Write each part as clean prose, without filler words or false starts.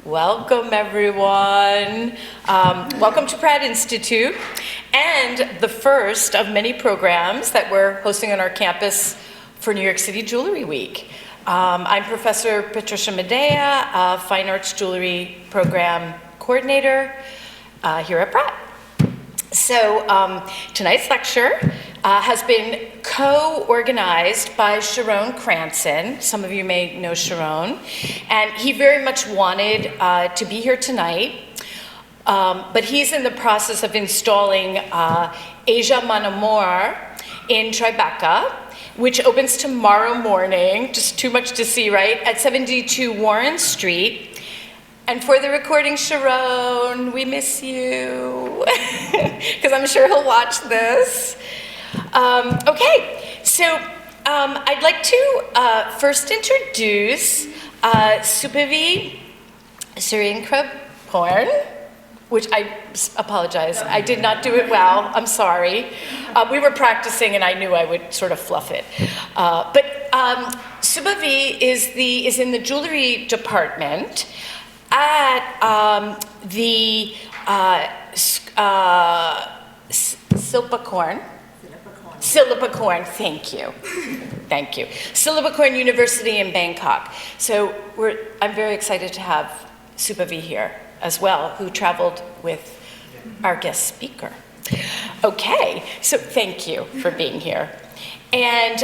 Welcome, everyone. Welcome to Pratt Institute, and the first of many programs that we're hosting on our campus for New York City Jewelry Week. I'm Professor Patricia Medea, Fine Arts Jewelry Program Coordinator here at Pratt. So tonight's lecture has been co-organized by Sharon Cranston. Some of you may know Sharon. And he very much wanted to be here tonight, but he's in the process of installing Asia Mon Amour in Tribeca, which opens tomorrow morning, just too much to see, right, at 72 Warren Street. And for the recording, Sharon, we miss you, because I'm sure he'll watch this. Okay, so I'd like to first introduce Supavi Surinkra-Porn, which I apologize, I did not do it well, I'm sorry. We were practicing and I knew I would sort of fluff it. But Supavi is in the jewelry department at the Silpakorn, thank you. Thank you. Silpakorn University in Bangkok. So I'm very excited to have Supavi here as well, who traveled with our guest speaker. Okay, so thank you for being here. And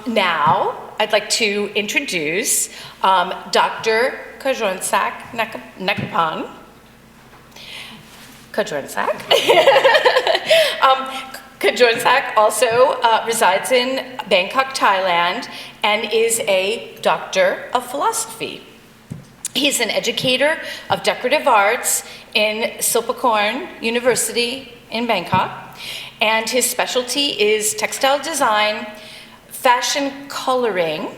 now I'd like to introduce Dr. Khajornsak Nakpan. Khajornsak. Khajornsak also resides in Bangkok, Thailand, and is a doctor of philosophy. He's an educator of decorative arts in Silpakorn University in Bangkok, and his specialty is textile design, fashion coloring,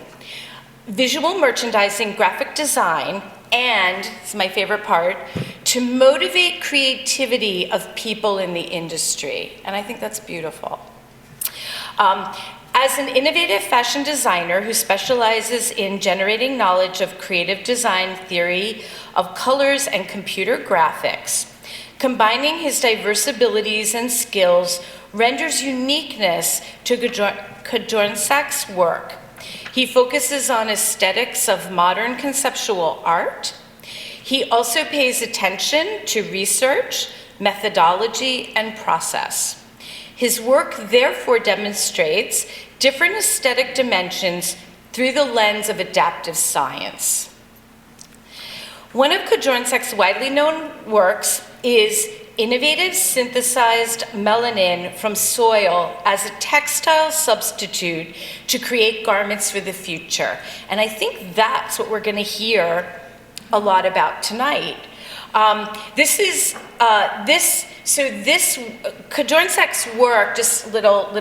visual merchandising, graphic design, and, this is my favorite part, to motivate creativity of people in the industry. And I think that's beautiful. As an innovative fashion designer who specializes in generating knowledge of creative design theory of colors and computer graphics, combining his diverse abilities and skills renders uniqueness to Khajornsak's work. He focuses on aesthetics of modern conceptual art. He also pays attention to research, methodology, and process. His work therefore demonstrates different aesthetic dimensions through the lens of adaptive science. One of Khajornsak's widely known works is innovative synthesized melanin from soil as a textile substitute to create garments for the future. And I think that's what we're going to hear a lot about tonight. Khajornsak's work, just little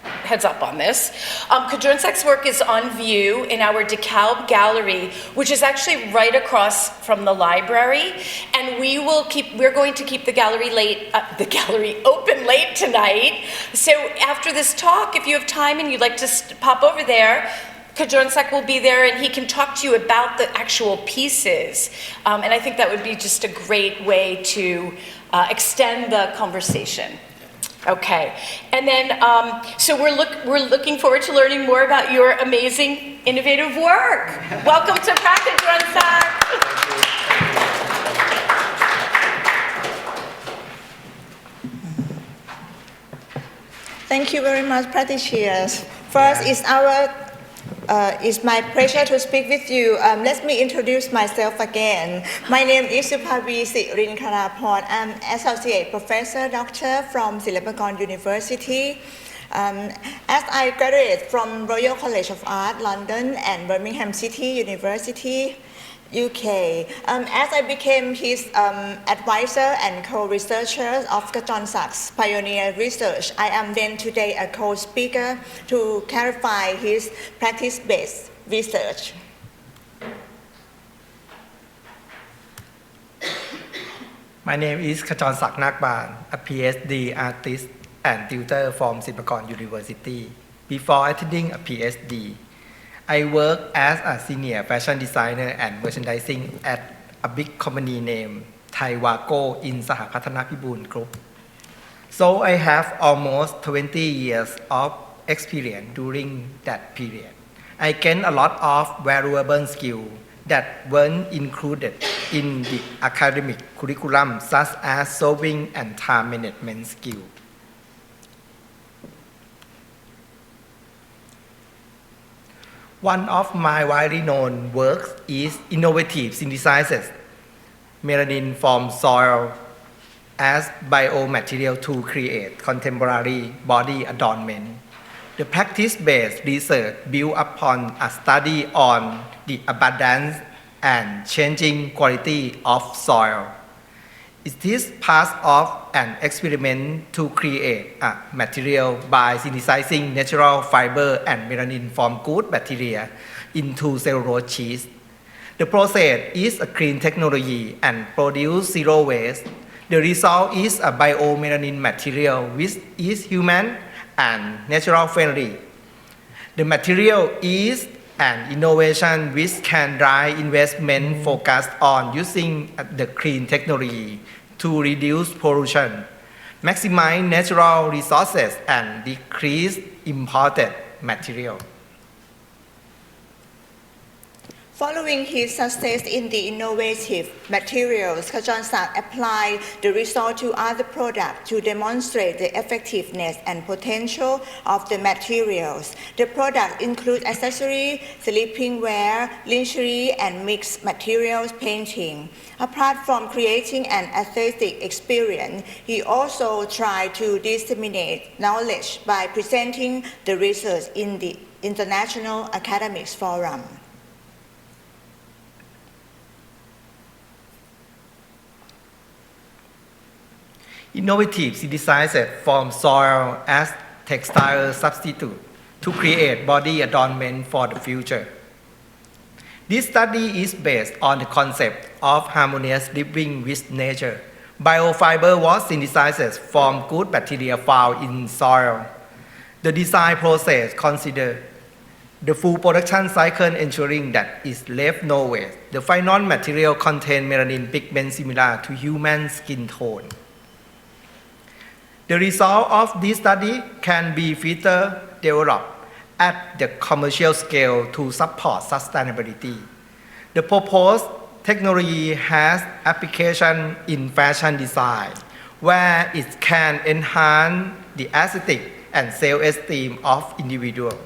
heads up on this. Khajornsak's work is on view in our DeKalb Gallery, which is actually right across from the library, and we're going to keep the gallery open late tonight. So after this talk, if you have time and you'd like to pop over there, Khajornsak will be there and he can talk to you about the actual pieces. And I think that would be just a great way to extend the conversation. Okay, and then, so we're looking forward to learning more about your amazing, innovative work. Welcome to Pratt, Khajornsak. Thank you very much, Patricia. First, it's my pleasure to speak with you. Let me introduce myself again. My name is Supavi Surinkra-Porn. I'm Associate Professor Doctor from Silpakorn University. As I graduated from Royal College of Art, London, and Birmingham City University, UK. As I became his advisor and co-researcher of Khajornsak's pioneer research, I am then today a co-speaker to clarify his practice-based research. My name is Khajornsak Nakpan, a PhD artist and tutor from Silpakorn University. Before attending a PhD, I work as a senior fashion designer and merchandising at a big company named Thaiwago in Sahapatana Pibun Group. So I have almost 20 years of experience during that period. I gained a lot of valuable skills that weren't included in the academic curriculum, such as solving and time management skills. One of my widely known works is innovative synthesizes melanin from soil as biomaterial to create contemporary body adornment. The practice-based research built upon a study on the abundance and changing quality of soil. It is part of an experiment to create a material by synthesizing natural fiber and melanin from good bacteria into cellulose sheets. The process is a clean technology and produces zero waste. The result is a bio-melanin material which is human and natural friendly. The material is an innovation which can drive investment focused on using the clean technology to reduce pollution, maximize natural resources, and decrease imported material. Following his success in the innovative materials, Khajornsak applied the result to other products to demonstrate the effectiveness and potential of the materials. The products include accessories, sleeping wear, lingerie, and mixed materials painting. Apart from creating an aesthetic experience, he also tried to disseminate knowledge by presenting the research in the International Academics Forum. Innovative synthesizes from soil as textile substitute to create body adornment for the future. This study is based on the concept of harmonious living with nature. Biofiber was synthesized from good bacteria found in soil. The design process considers the full production cycle, ensuring that it left no waste. The final material contains melanin pigment similar to human skin tone. The result of this study can be further developed at the commercial scale to support sustainability. The proposed technology has application in fashion design, where it can enhance the aesthetic and self-esteem of individuals.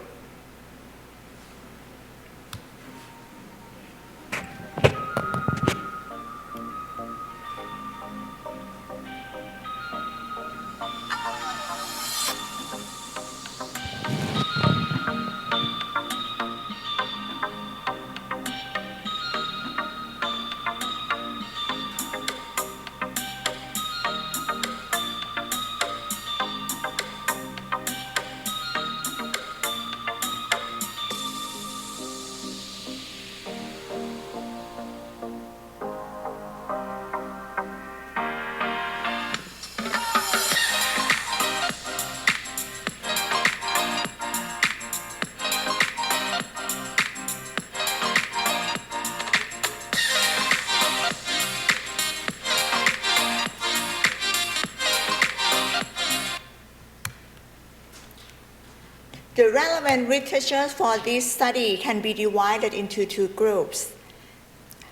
The relevant literature for this study can be divided into two groups.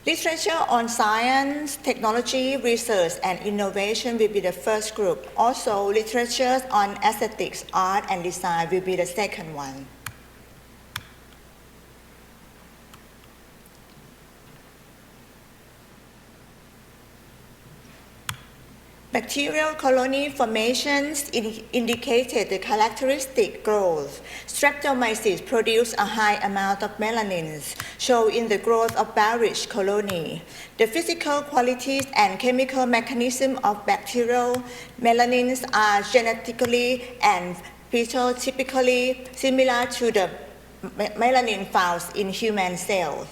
Literature on science, technology, research, and innovation will be the first group. Also, literature on aesthetics, art, and design will be the second one. Bacterial colony formations indicated the characteristic growth. Streptomyces produce a high amount of melanin, shown in the growth of bearish colony. The physical qualities and chemical mechanism of bacterial melanins are genetically and phenotypically similar to the melanin found in human cells.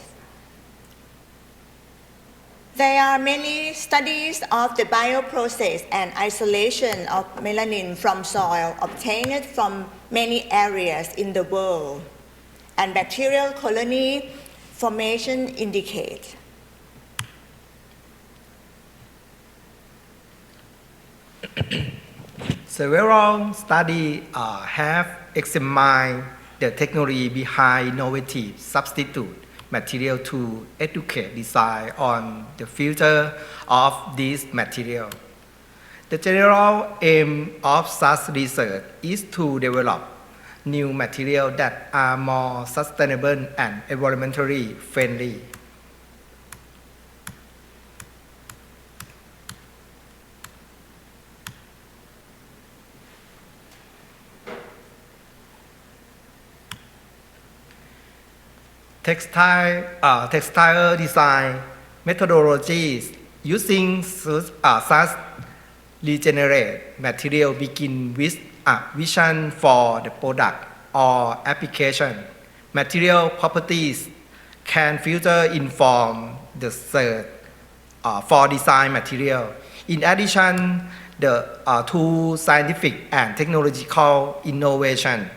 There are many studies of the bioprocess and isolation of melanin from soil obtained from many areas in the world. and bacterial colony formation indicate. Several studies have examined the technology behind innovative substitute material to educate design on the future of this material. The general aim of such research is to develop new materials that are more sustainable and environmentally friendly. Textile design methodologies using such regenerate material begin with a vision for the product or application. Material properties can further inform the search for design material. In addition, to scientific and technological innovation,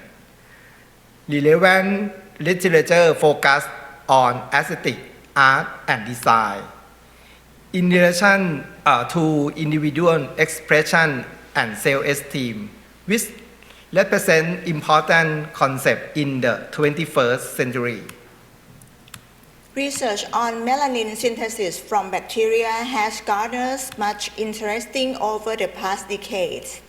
relevant literature focus on aesthetic, art, and design. In relation to individual expression and self-esteem, which represent important concepts in the 21st century. Research on melanin synthesis from bacteria has garnered much interest over the past decades.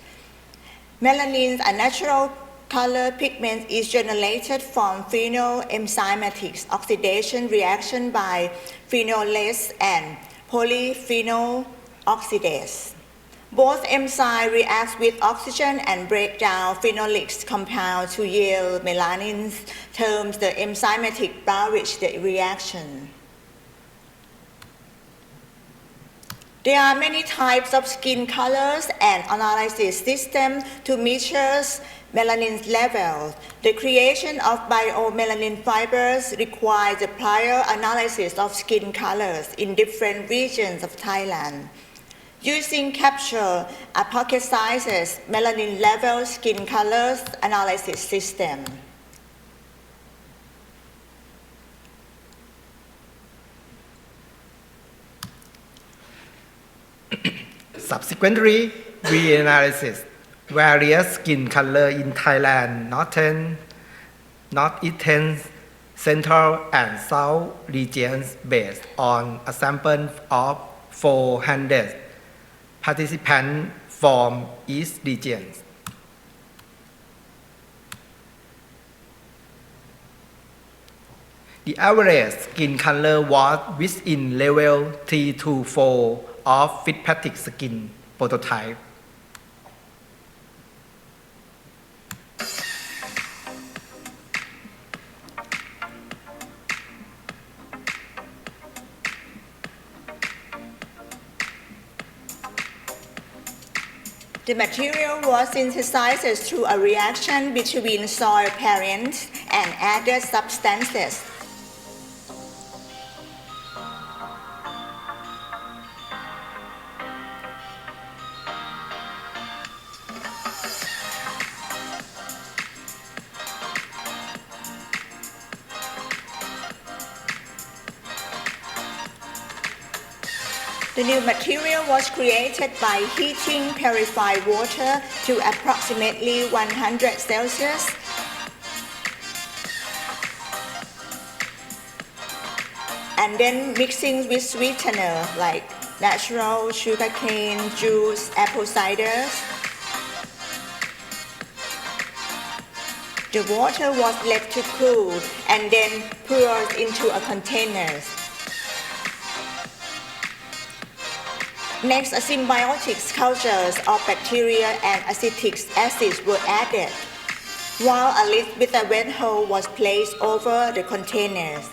Melanin, a natural color pigment, is generated from phenol enzymatic oxidation reaction by phenolase and polyphenol oxidase. Both enzymes react with oxygen and break down phenolic compounds to yield melanin, termed the enzymatic barrage reaction. There are many types of skin colors and analysis systems to measure melanin levels. The creation of bio-melanin fibers requires the prior analysis of skin colors in different regions of Thailand. Using capture a pocket-sized melanin level skin colors analysis system. Subsequently, we analyzed various skin colors in Thailand, northeastern, central, and south regions based on a sample of 400 participants from each region. The average skin color was within level 3 to 4 of Fitzpatrick skin prototype. The material was synthesized through a reaction between soil parents and added substances. The new material was created by heating purified water to approximately 100 Celsius. And then mixing with sweetener like natural sugarcane juice, apple cider. The water was left to cool and then poured into a container. Next, symbiotic cultures of bacteria and acetic acids were added, while a lid with a wet hole was placed over the containers.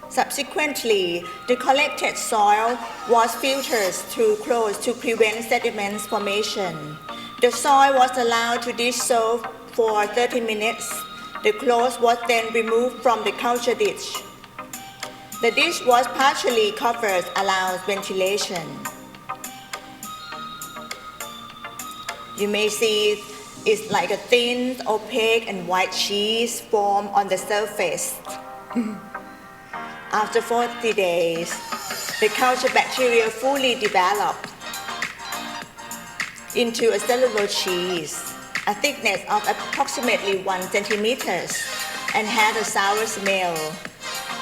Subsequently, the collected soil was filtered through cloth to prevent sediment formation. The soil was allowed to dissolve for 30 minutes. The cloth was then removed from the culture dish. The dish was partially covered, allows ventilation. You may see it's like a thin, opaque, and white cheese form on the surface. After 40 days, the culture bacteria fully developed into a cellulose cheese, a thickness of approximately 1 centimeters, and had a sour smell.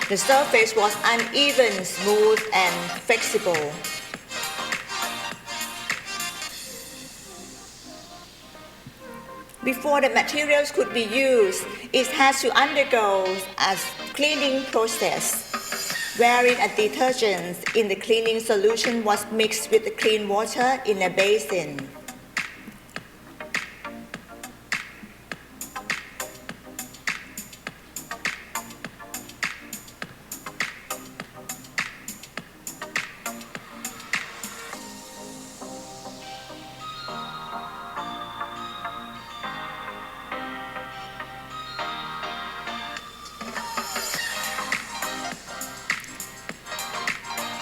The surface was uneven, smooth, and flexible. Before the materials could be used, it has to undergo a cleaning process, wherein a detergent in the cleaning solution was mixed with the clean water in a basin.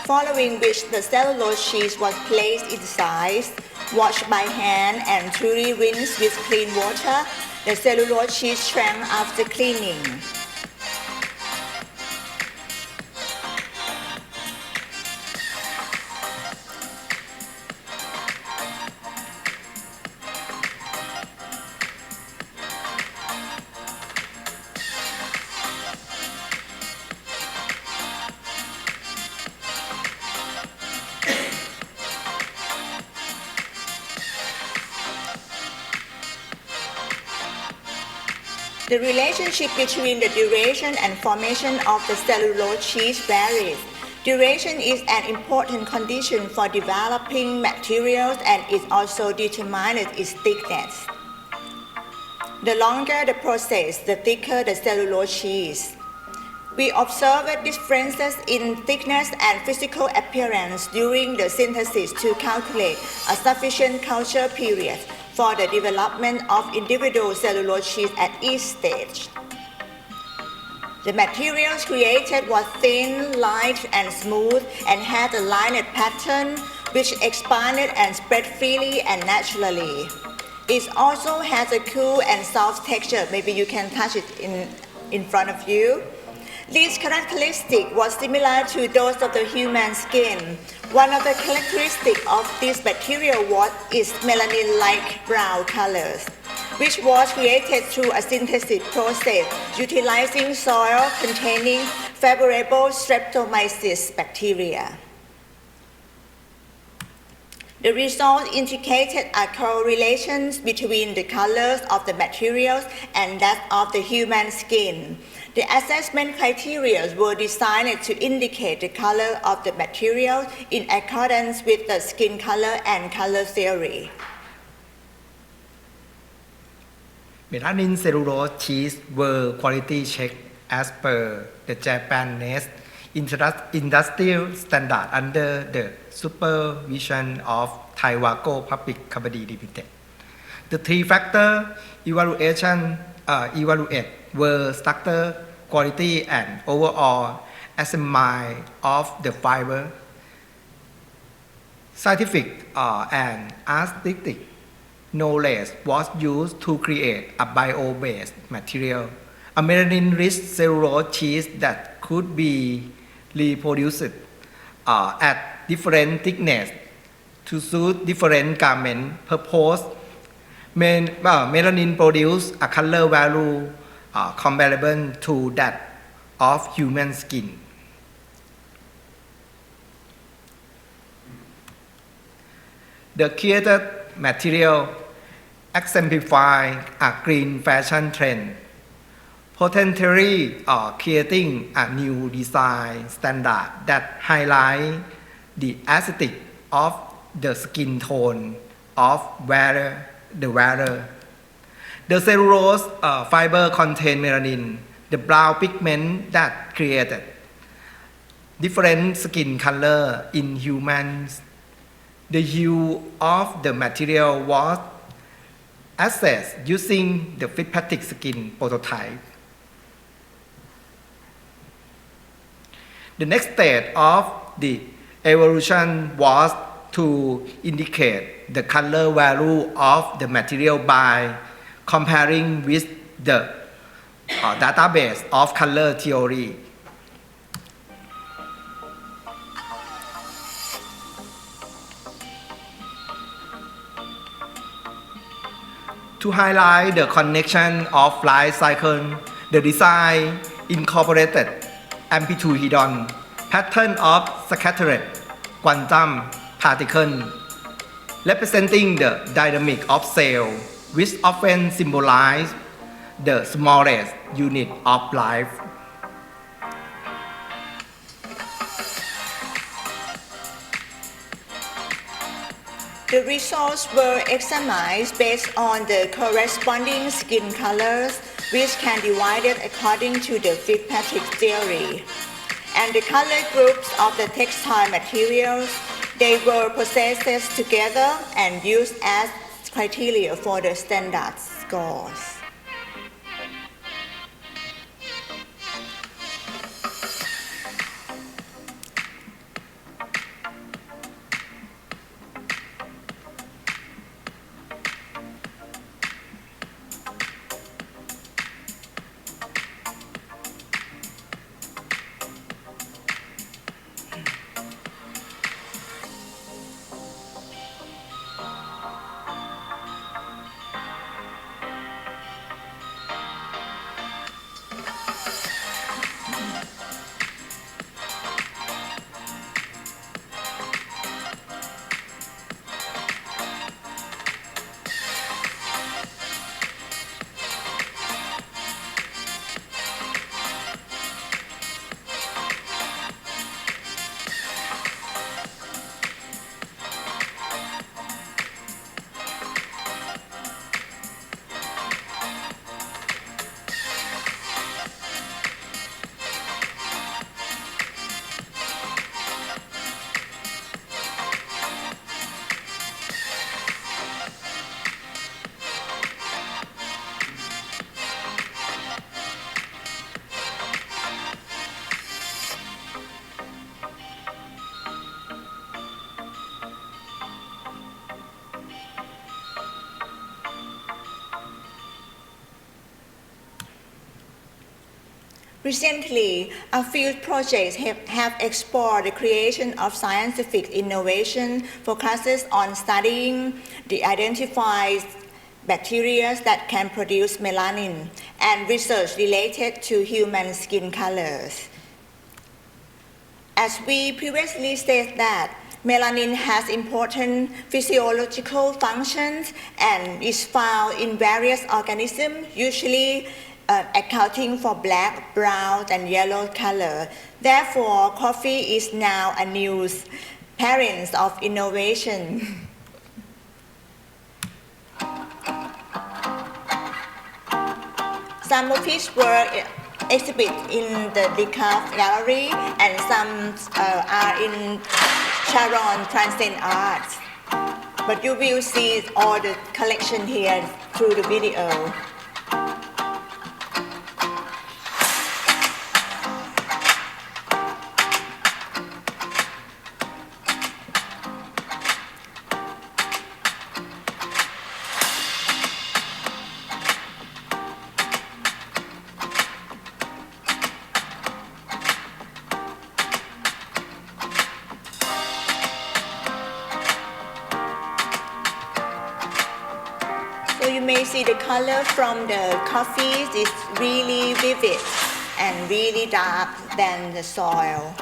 Following which the cellulose cheese was placed inside, washed by hand and thoroughly rinsed with clean water. The cellulose cheese shrank after cleaning. The relationship between the duration and formation of the cellulose cheese varies. Duration is an important condition for developing materials and it also determines its thickness. The longer the process, the thicker the cellulose cheese. We observed differences in thickness and physical appearance during the synthesis to calculate a sufficient culture period for the development of individual cellulose cheese at each stage. The materials created was thin, light, and smooth, and had a lined pattern which expanded and spread freely and naturally. It also has a cool and soft texture. Maybe you can touch it in front of you. This characteristic was similar to those of the human skin. One of the characteristics of this material was its melanin-like brown color, which was created through a synthesis process utilizing soil containing favorable Streptomyces bacteria. The result indicated a correlation between the colors of the materials and that of the human skin. The assessment criteria were designed to indicate the color of the material in accordance with the skin color and color theory. Melanin cellulose cheese were quality checked as per the Japanese industrial standard under the supervision of Taiwago Public Company Limited. The three-factor evaluate were structure, quality, and overall assembly of the fiber. Scientific and aesthetic knowledge was used to create a bio-based material, a melanin-rich cellulose cheese that could be reproduced at different thickness to suit different garment purpose. Melanin produce a color value comparable to that of human skin. The created material exemplify a green fashion trend, potentially creating a new design standard that highlight the aesthetic of the skin tone of the wearer. The cellulose fiber contain melanin, the brown pigment that created different skin color in humans. The hue of the material was assessed using the Fitzpatrick skin prototype. The next stage of the evolution was to indicate the color value of the material by comparing with the database of color theory. To highlight the connection of light cycle, the design incorporated Amplituhedron pattern of scattered quantum particles representing the dynamic of cell, which often symbolize the smallest unit of life. The results were examined based on the corresponding skin colors, which can be divided according to the Fitzpatrick theory. And the color groups of the textile materials, they were processed together and used as criteria for the standard scores. Recently, a few projects have explored the creation of scientific innovation focuses on studying the identified bacteria that can produce melanin and research related to human skin colors. As we previously stated that melanin has important physiological functions and is found in various organisms, usually accounting for black, brown, and yellow color. Therefore, coffee is now a new parent of innovation. Some of his work exhibit in the Decaf Gallery, and some are in Sharon Transcend Arts. But you will see all the collection here through the video. So you may see the color from the coffee is really vivid and really dark than the soil.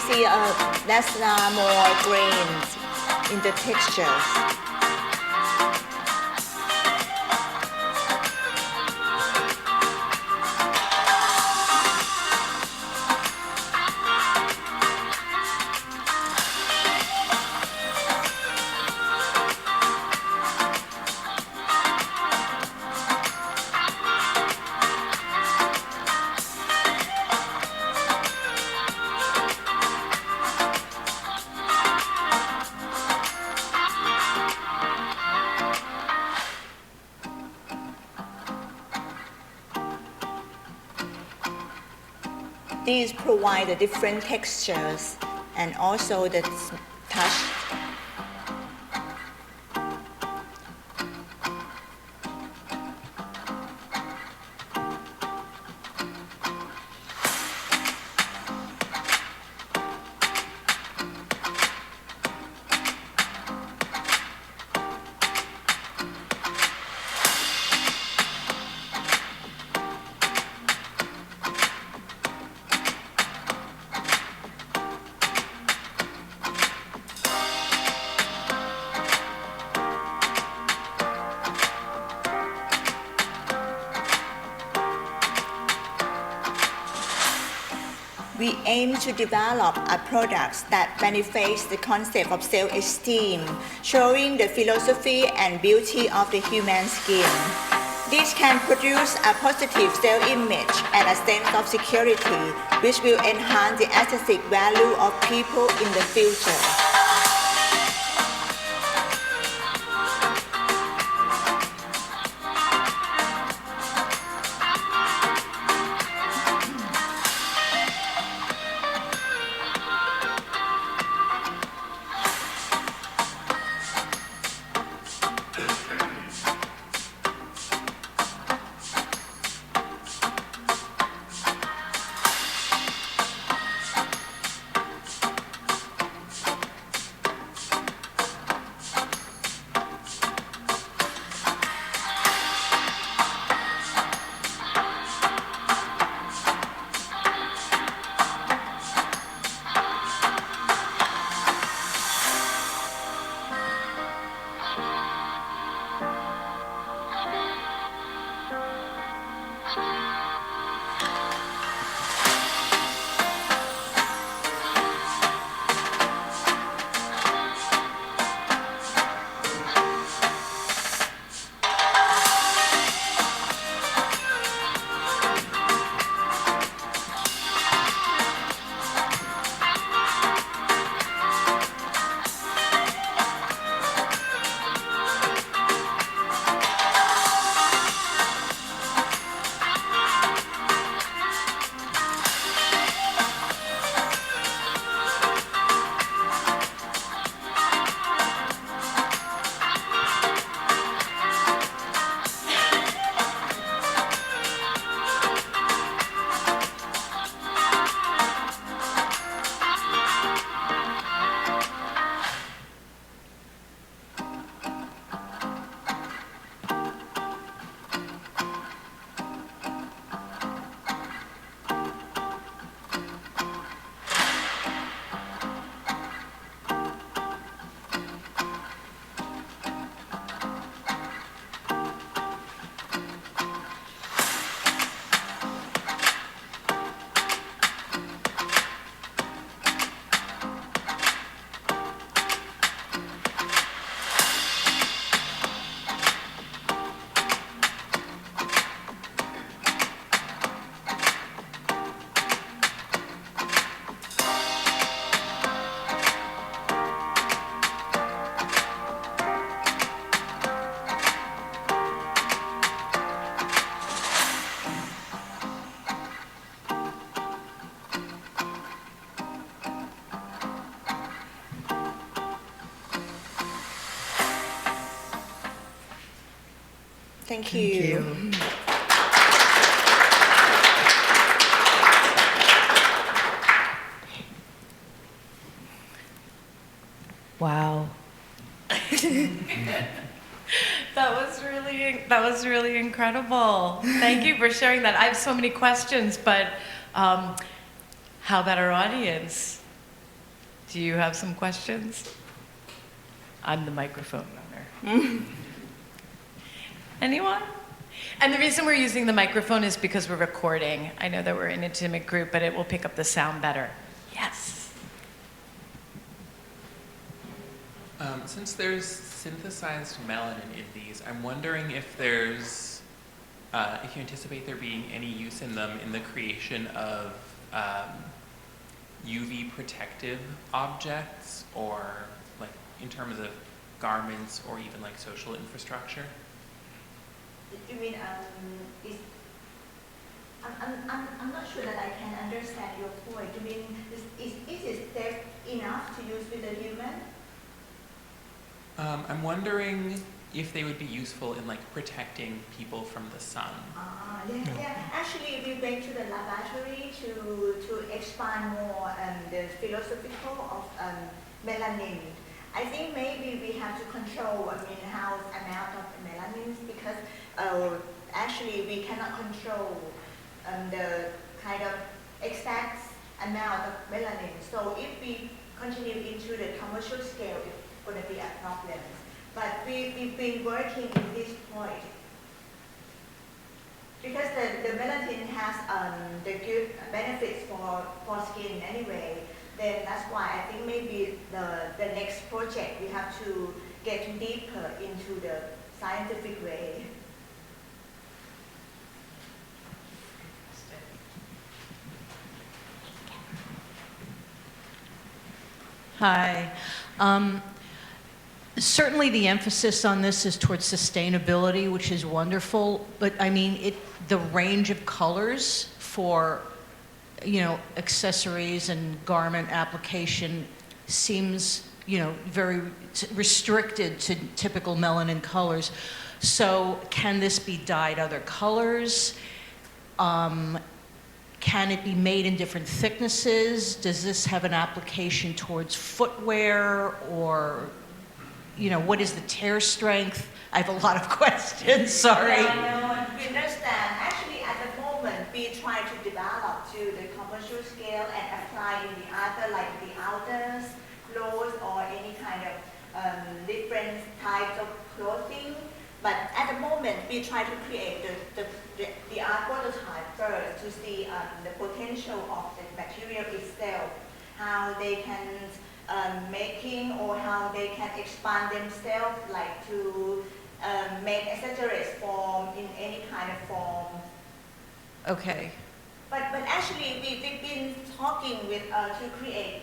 see less more grains in the textures. These provide the different textures and also the touch. We aim to develop a product that manifests the concept of self-esteem, showing the philosophy and beauty of the human skin. This can produce a positive self-image and a sense of security, which will enhance the aesthetic value of people in the future. Thank you. Wow. That was really incredible. Thank you for sharing that. I have so many questions, but how about our audience? Do you have some questions? I'm the microphone runner. Anyone? And the reason we're using the microphone is because we're recording. I know that we're an intimate group, but it will pick up the sound better. Yes. Since there's synthesized melanin in these, I'm wondering if there's, if you anticipate there being any use in them in the creation of UV protective objects, or like in terms of garments or even like social infrastructure? You mean, I'm not sure that I can understand your point. You mean, is it safe enough to use with a human? I'm wondering if they would be useful in like protecting people from the sun. Yeah. Actually, we went to the laboratory to expand more the philosophical of melanin. I think maybe we have to control, how amount of melanin, because actually we cannot control the kind of exact amount of melanin. So if we continue into the commercial scale, it's going to be a problem. But we've been working in this point. Because the melanin has the good benefits for skin anyway, then that's why I think maybe the next project we have to get deeper into the scientific way. Hi. Certainly the emphasis on this is towards sustainability, which is wonderful, but I mean, the range of colors for, accessories and garment application seems, very restricted to typical melanin colors. So can this be dyed other colors? Can it be made in different thicknesses? Does this have an application towards footwear, or what is the tear strength? I have a lot of questions, sorry. No, we understand. Actually, at the moment, we try to develop to the commercial scale and apply in the other, like the outers, clothes, or any kind of different types of clothing. But at the moment, we try to create the art prototype first to see the potential of the material itself, how they can making, or how they can expand themselves, like to make accessories form in any kind of form. Okay. But actually, we've been talking with to create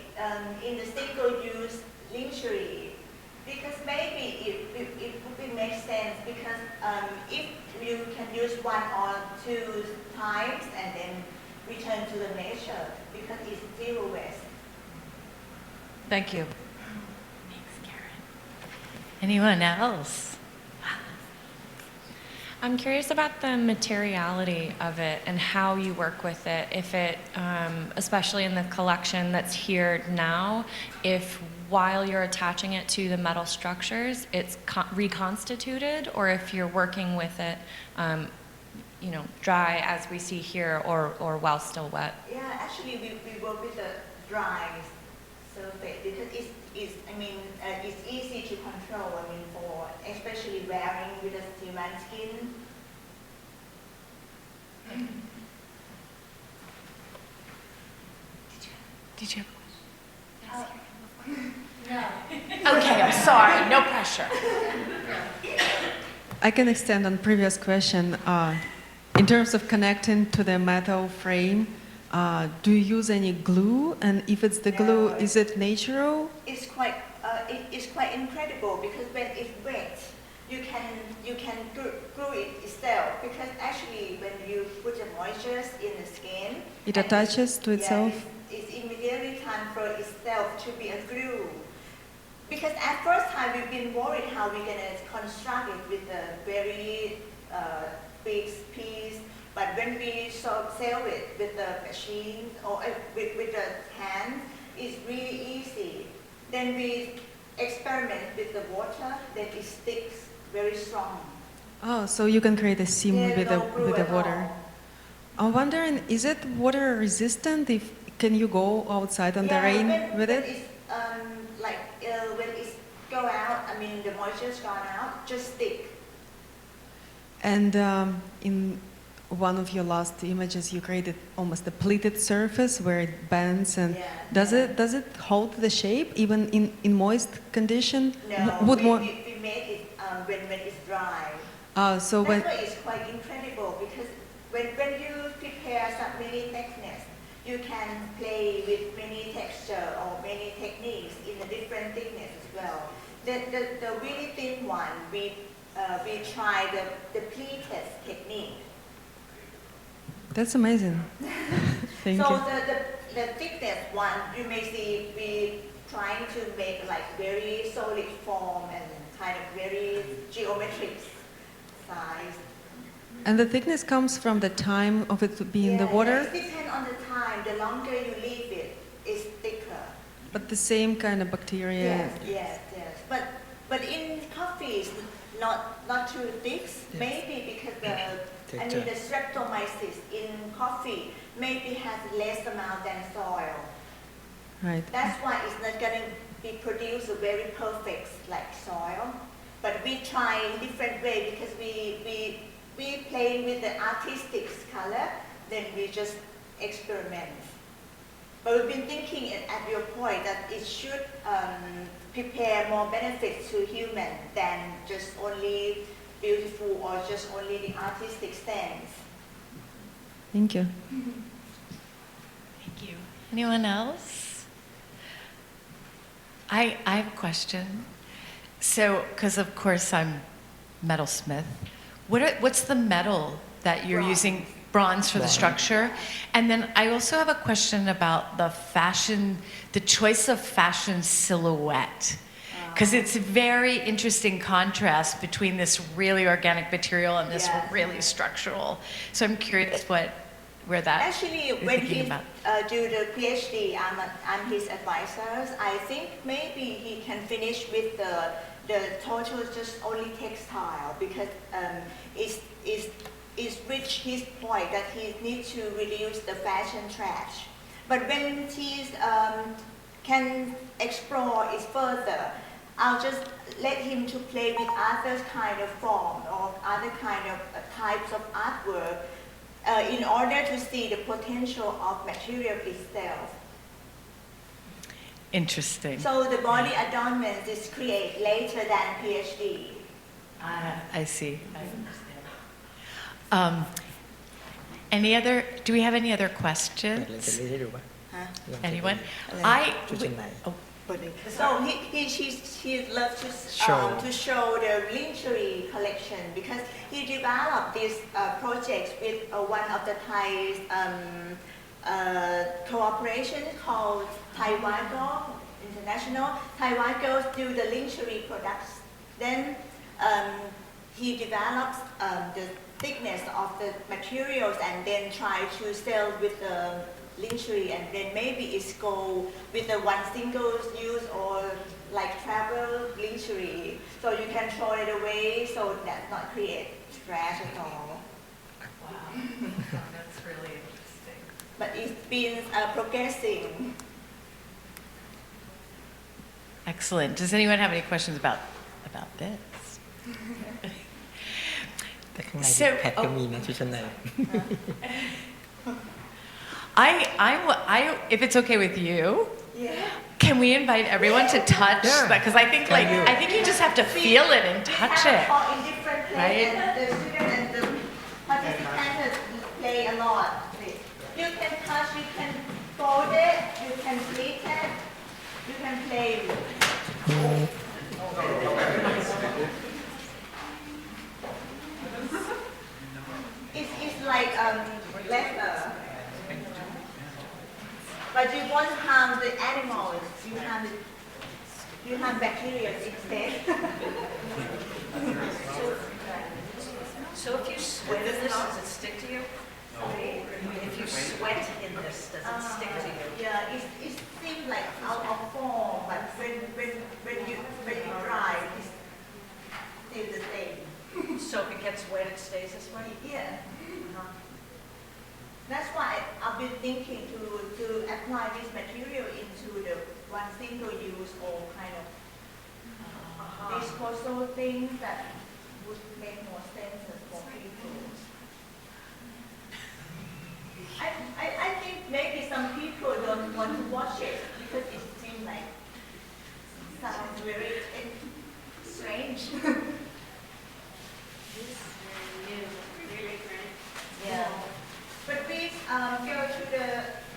in the single-use lingerie, because maybe it would make sense, because if you can use one or two times and then return to the nature, because it's zero waste. Thank you. Thanks, Karen. Anyone else? I'm curious about the materiality of it and how you work with it. If it, especially in the collection that's here now, if while you're attaching it to the metal structures, it's reconstituted, or if you're working with it, dry as we see here, or while still wet. Yeah, actually, we work with the dry surface, because it's easy to control. For especially wearing with a human skin. Did you have a question? No. Okay, I'm sorry. No pressure. I can extend on previous question. In terms of connecting to the metal frame, do you use any glue? And if it's the glue, is it natural? It's quite incredible, because when it's wet, you can glue it itself, because actually when you put the moisture in the skin, it attaches to itself. It's immediately transfer itself to be a glue. Because at first time we've been worried how we're gonna construct it with a very big piece, but when we sell it with the machine or with the hand, it's really easy. Then we experiment with the water, then it sticks very strong. Oh, so you can create a seam with the water. I'm wondering, is it water resistant? Can you go outside on the rain with it? when it's go out, I mean the moisture's gone out, just stick. And in one of your last images, you created almost a pleated surface where it bends, and Yeah. does it hold the shape even in moist condition? No, Would more? we make it when it's dry. So That's when why it's quite incredible, because when you prepare some many thickness, you can play with many texture or many techniques in a different thickness as well. The really thin one, we try the pleated technique. that's amazing. Thank So you. the thickness one, you may see we trying to make like very solid form and kind of very geometric size. And the thickness comes from the time of it to be in the water, It depends on the time. The longer you leave it, it's thicker. but the same kind of bacteria. Yes. But in coffee, it's not too thick. Maybe because the streptomyces in coffee maybe has less amount than soil. Right. That's why it's not going to be produced very perfect like soil. But we try different way because we play with the artistic color, then we just experiment. But we've been thinking at your point that it should prepare more benefits to human than just only beautiful or just only the artistic stance. Thank you. Thank you. Anyone else? I have a question. So, because of course I'm metalsmith, what's the metal that you're using? Bronze for the structure. And then I also have a question about the choice of fashion silhouette. Because it's a very interesting contrast between this really organic material and this really structural. So I'm curious where that Actually, you're when thinking he about. do the PhD, I'm his advisor. I think maybe he can finish with the total just only textile, because it's reached his point that he needs to reduce the fashion trash. But when he can explore it further, I'll just let him to play with other kind of form or other kind of types of artwork in order to see the potential of material itself. Interesting. So the body adornment is created later than PhD. I see. I understand. Do we have any other questions? Anyone? So he loves to show the lingerie collection, because he developed this project with one of the Thai cooperation called Thai International. Thai do the lingerie products. Then he develops the thickness of the materials and then try to sell with the lingerie, and then maybe it's go with the one single use or like travel lingerie, so you can throw it away so that not create trash at all. Wow, that's really interesting. But it's been progressing. Excellent. Does anyone have any questions about this? So, if it's okay with you, can we invite everyone to touch that? Because I think you just have to feel it and touch it. In different places, Right? and the students and the participants play a lot. You can touch, you can fold it, you can split it, you can play with it. It's like leather. But you won't harm the animals. You harm bacteria instead. So if you sweat in this, does it stick to you? If you sweat in this, does it stick to you? Yeah, it seems like out of form, but when you dry, it's still the same. So if it gets wet, it stays this way? Yeah. That's why I've been thinking to apply this material into the one single use or kind of disposal things that would make more sense for people. I think maybe some people don't want to watch it because it seems like sounds very strange. This is very new, really great. Yeah. But we go to the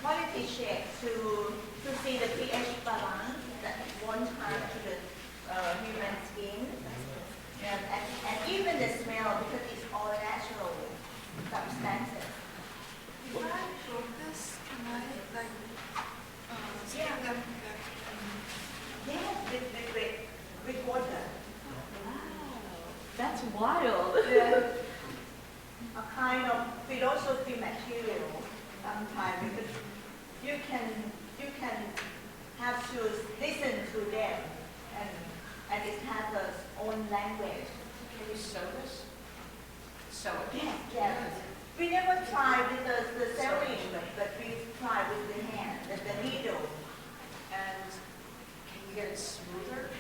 quality check to see the pH balance that one time to the human skin. And even the smell because it's all natural substances. Can I show this? Can I like stick them back? Yes, with water. That's wild. A kind of philosophy material sometimes because you can have to listen to them and it has its own language. Can you sew this? Sew it? Yes, yes. We never tried with the sewing, but we tried with the hand, the needle. And can you get it smoother?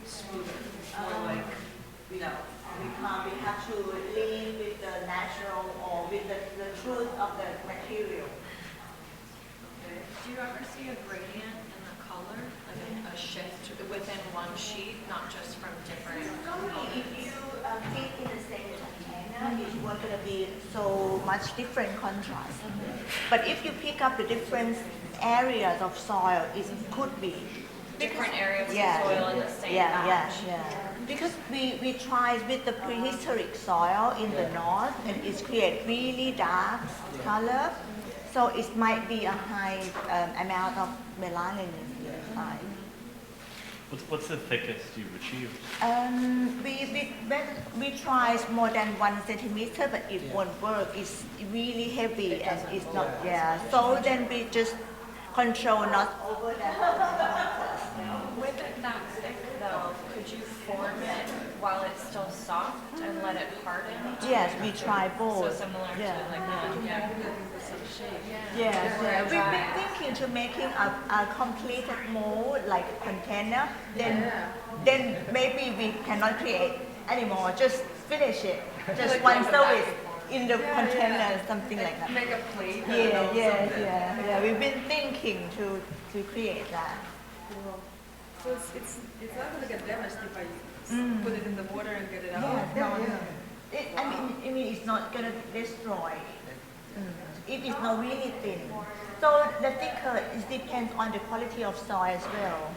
Smoother. More like, no. We can't. We have to lean with the natural or with the truth of the material. Do you ever see a gradient in the color, like a shift within one sheet, not just from different Normally, if you feed in the same container, it's not going to be so much different contrast. But if you pick up the different areas of soil, it could be different areas of yeah, soil in the same yeah, batch? yeah. Because we tried with the prehistoric soil in the north, and it creates really dark color. So it might be a high amount of melanin inside. What's the thickest you've achieved? We tried more than 1 centimeter, but it won't work. It's really heavy and it's not, yeah. So then we just control not over that. With it that thick though, could you form it while it's still soft and let it harden? Yes, we try both. So similar yeah. to like that. Yeah. We've been thinking to making a completed mold like a container. Then maybe we cannot create anymore. Just finish it. Just one service in the container, something like that. Make a plate. Yeah. We've been thinking to create that. So it's not going to get damaged if I put it in the water and get it out. I mean, it's not going to destroy. It is not really thin. So the thicker, it depends on the quality of soil as well.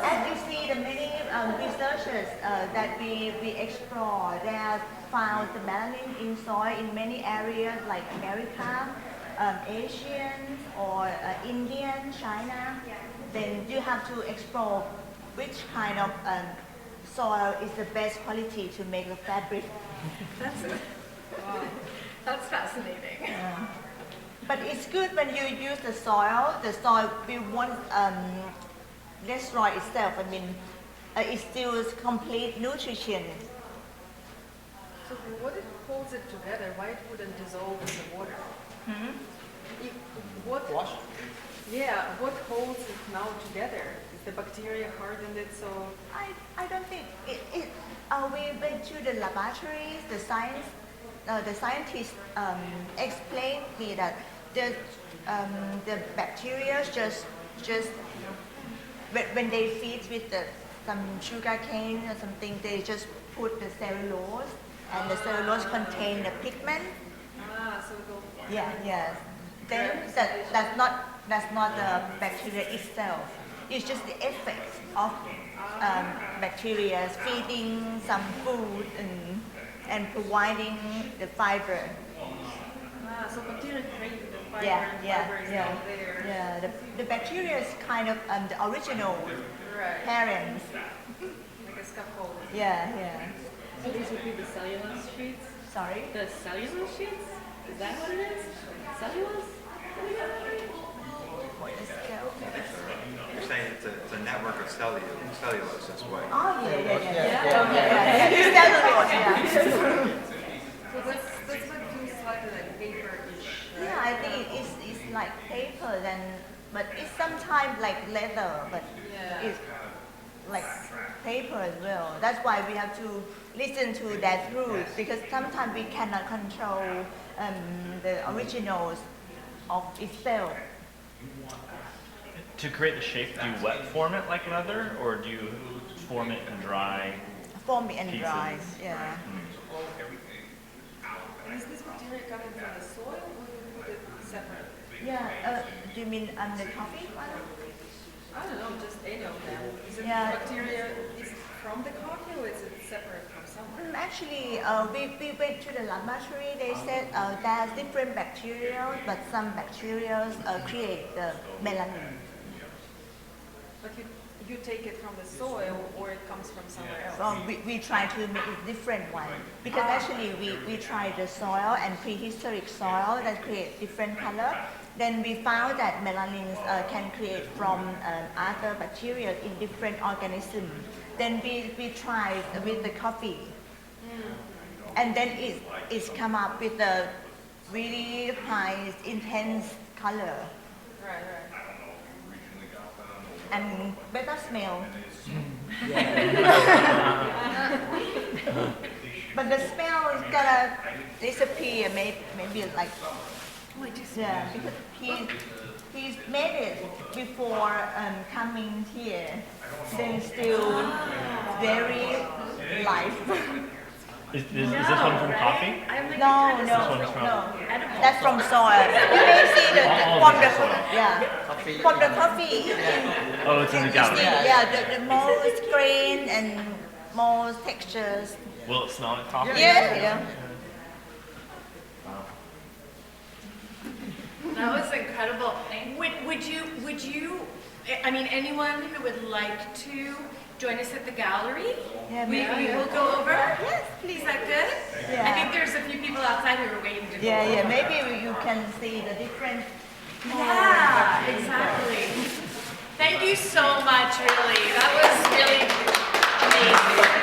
As you see, the many researchers that we explore, they have found the melanin in soil in many areas like America, Asian or Indian, China. Then you have to explore which kind of soil is the best quality to make the fabric. That's fascinating. But it's good when you use the soil we won't destroy itself. I mean, it still complete nutrition. So what it holds it together? Why it wouldn't dissolve in the water? What? Yeah, what holds it now together? Is the bacteria hardened it so? I don't think it. We went to the laboratories. The scientists explained me that the bacteria just when they feed with some sugar cane or something, they just put the cellulose, and the cellulose contain the pigment. So it'll. Yeah. Then that's not the bacteria itself. It's just the effect of bacteria feeding some food and providing the fiber. So bacteria create the fiber and Yeah. fiber is not there. Yeah, the bacteria is kind of the original Right. parents. Like a scaffold. Yeah. So these would be the cellulose sheets? Sorry? The cellulose sheets? Is that what it is? Cellulose? You're saying it's a network of cellulose, that's why. Oh, yeah. Cellulose, yeah. So like paper, then, but it's sometimes like leather, but it's like paper as well. That's why we have to listen to that rules, because sometimes we cannot control the originals of itself. To create the shape, do you wet form it like leather, or do you form it and dry? Form it and pieces? dry, yeah. And is this material coming from the soil or you put it separate? Yeah, do you mean the coffee one? I don't know, just any of them. Is it Yeah. bacteria is from the coffee or is it separate from somewhere? Actually, we went to the laboratory. They said there's different bacteria, but some bacteria create the melanin. But you take it from the soil or it comes from somewhere else? We try to make it different one, because actually we tried the soil and prehistoric soil that create different color. Then we found that melanin can create from other bacteria in different organisms. Then we tried with the coffee, and then it's come up with a really high, intense color. Right. And better smell. But the smell is gonna disappear, maybe like, yeah, because he's made it before coming here. Then still very live. Is this one from coffee? No. Edible. That's from soil. You may see All from the soil. from the coffee. Oh, it's in the gallery. Yeah, the most grain and most textures. Will it smell like coffee? Yeah. That was incredible. Would you, I mean, anyone who would like to join us at the gallery? Yeah, we will go over. Yes, please. Is that good? Yeah. I think there's a few people outside who are waiting to go Yeah, over. maybe you can see the different. Yeah, exactly. Thank you so much, really. That was really amazing.